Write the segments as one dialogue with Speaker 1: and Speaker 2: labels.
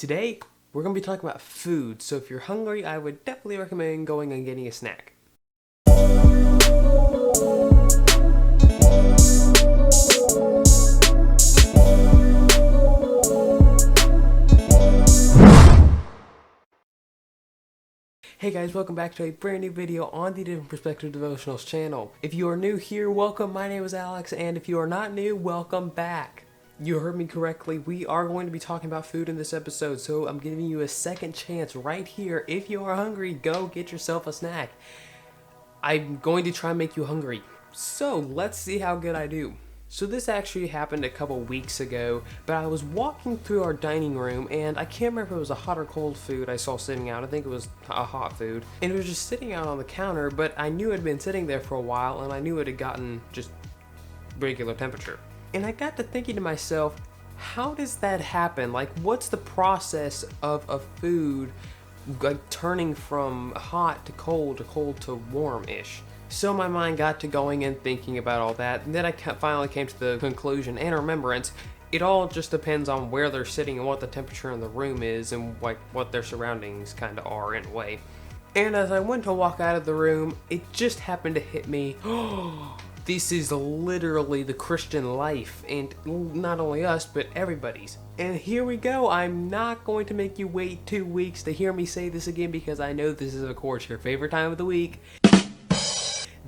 Speaker 1: Today, we're going to be talking about food, so if you're hungry, I would definitely recommend going and getting a snack. Hey guys, welcome back to a brand new video on the Different Perspective Devotionals channel. If you are new here, welcome. My name is Alex, and if you are not new, welcome back. You heard me correctly. We are going to be talking about food in this episode, so I'm giving you a second chance right here. If you are hungry, go get yourself a snack. I'm going to try and make you hungry. So let's see how good I do. So this actually happened a couple weeks ago, but I was walking through our dining room and I can't remember if it was a hot or cold food I saw sitting out. I think it was a hot food. And it was just sitting out on the counter, but I knew it had been sitting there for a while and I knew it had gotten just regular temperature. And I got to thinking to myself, how does that happen? Like, what's the process of a food like turning from hot to cold to warm-ish? So my mind got to going and thinking about all that, and then I finally came to the conclusion and remembrance, it all just depends on where they're sitting and what the temperature in the room is and like what their surroundings kind of are in a way. And as I went to walk out of the room, it just happened to hit me, this is literally the Christian life, and not only us, but everybody's. And here we go. I'm not going to make you wait 2 weeks to hear me say this again because I know this is, of course, your favorite time of the week.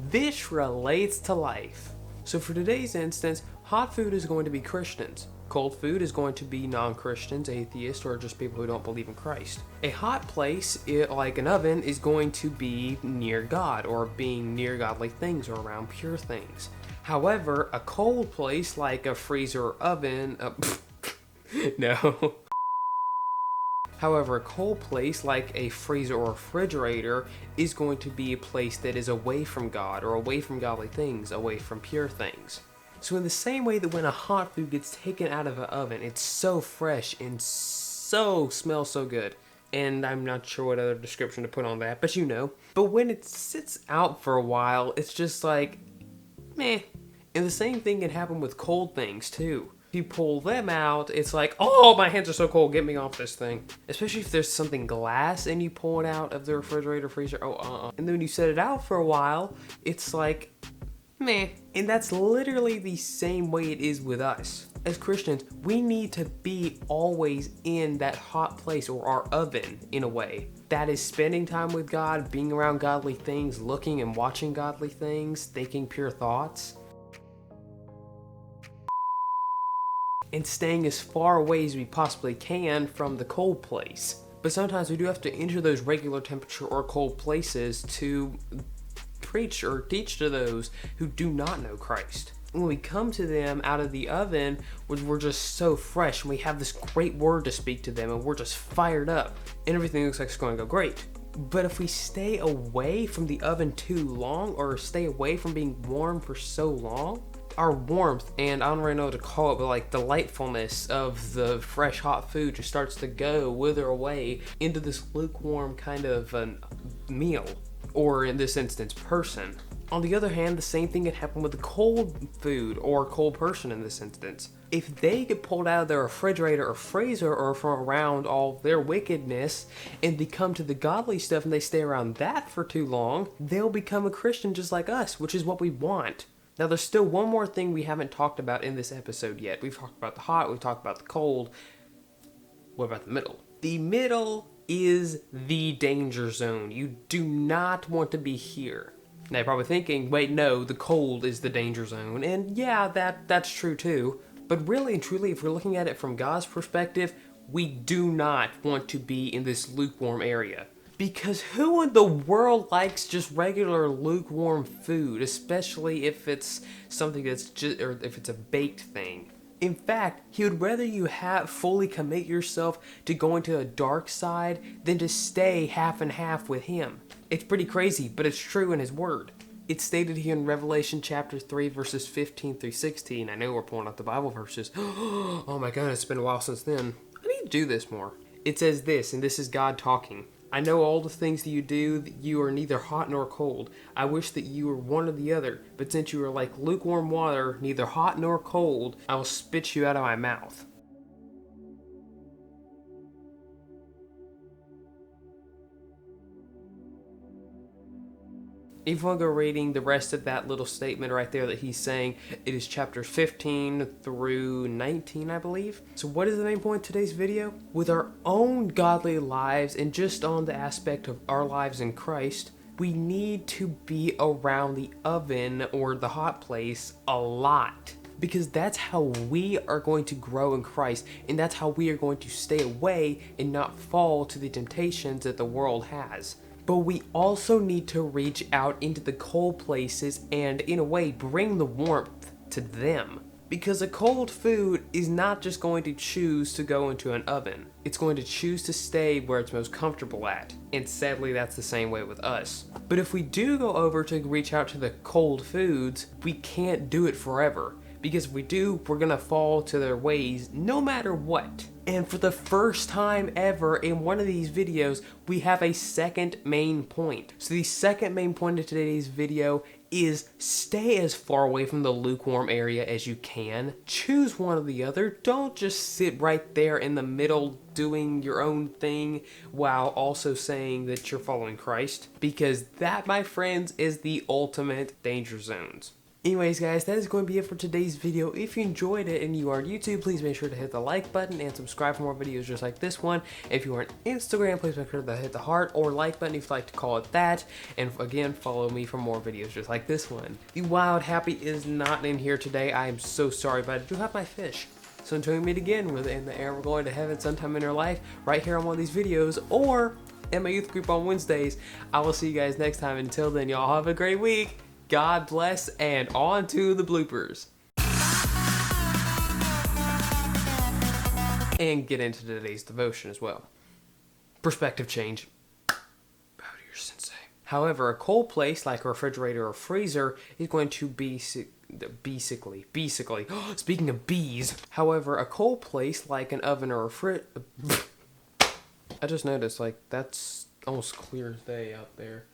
Speaker 1: This relates to life. So for today's instance, hot food is going to be Christians. Cold food is going to be non-Christians, atheists, or just people who don't believe in Christ. A hot place, like an oven, is going to be near God, or being near godly things, or around pure things. However, a cold place, like a freezer or oven, no. However, a cold place like a freezer or refrigerator is going to be a place that is away from God or away from godly things, away from pure things. So in the same way that when a hot food gets taken out of an oven, it's so fresh and so smells so good. And I'm not sure what other description to put on that, but you know. But when it sits out for a while, it's just like, meh. And the same thing can happen with cold things too. You pull them out, it's like, oh, my hands are so cold, get me off this thing. Especially if there's something glass and you pull it out of the refrigerator, freezer, And then when you set it out for a while, it's like, meh. And that's literally the same way it is with us. As Christians, we need to be always in that hot place or our oven in a way. That is spending time with God, being around godly things, looking and watching godly things, thinking pure thoughts. And staying as far away as we possibly can from the cold place. But sometimes we do have to enter those regular temperature or cold places to preach or teach to those who do not know Christ. When we come to them out of the oven, we're just so fresh and we have this great word to speak to them and we're just fired up and everything looks like it's going to go great. But if we stay away from the oven too long or stay away from being warm for so long, our warmth, and I don't really know what to call it, but like delightfulness of the fresh hot food just starts to wither away into this lukewarm kind of a meal, or in this instance, person. On the other hand, the same thing can happen with the cold food or cold person in this instance. If they get pulled out of their refrigerator or freezer or from around all their wickedness and they come to the godly stuff and they stay around that for too long, they'll become a Christian just like us, which is what we want. Now, there's still one more thing we haven't talked about in this episode yet. We've talked about the hot, we've talked about the cold. What about the middle? The middle is the danger zone. You do not want to be here. Now, you're probably thinking, wait, no, the cold is the danger zone. And yeah, that's true too. But really and truly, if we're looking at it from God's perspective, we do not want to be in this lukewarm area. Because who in the world likes just regular lukewarm food, especially if it's something that's just, or if it's a baked thing? In fact, he would rather you fully commit yourself to going to a dark side than to stay half and half with him. It's pretty crazy, but it's true in his word. It's stated here in Revelation chapter 3, verses 15 through 16. I know we're pulling out the Bible verses. Oh my God, it's been a while since then. I need to do this more. It says this, and this is God talking. I know all the things that you do, that you are neither hot nor cold. I wish that you were one or the other, but since you are like lukewarm water, neither hot nor cold, I will spit you out of my mouth. If you want to go reading the rest of that little statement right there that he's saying, it is chapters 15 through 19, I believe. So what is the main point of today's video? With our own godly lives and just on the aspect of our lives in Christ, we need to be around the oven or the hot place a lot. Because that's how we are going to grow in Christ, and that's how we are going to stay away and not fall to the temptations that the world has. But we also need to reach out into the cold places and, in a way, bring the warmth to them. Because a cold food is not just going to choose to go into an oven. It's going to choose to stay where it's most comfortable at. And sadly, that's the same way with us. But if we do go over to reach out to the cold foods, we can't do it forever. Because if we do, we're gonna fall to their ways no matter what. And for the first time ever in one of these videos, we have a second main point. So the second main point of today's video is stay as far away from the lukewarm area as you can. Choose one or the other. Don't just sit right there in the middle doing your own thing while also saying that you're following Christ. Because that, my friends, is the ultimate danger zones. Anyways guys, that is going to be it for today's video. If you enjoyed it and you are on YouTube, please make sure to hit the like button and subscribe for more videos just like this one. If you are on Instagram, please make sure to hit the heart or like button if you'd like to call it that. And again, follow me for more videos just like this one. The Wild Happy is not in here today. I am so sorry, but I do have my fish. So until we meet again, whether in the air we're going to heaven sometime in our life, right here on one of these videos, or in my youth group on Wednesdays, I will see you guys next time. Until then, y'all have a great week. God bless, and on to the bloopers. And get into today's devotion as well. Perspective change. Bow to your sensei. However, a cold place like a refrigerator or freezer is going to be basically. Speaking of bees. However, a cold place like an oven or a I just noticed, like, that's almost clear as day out there.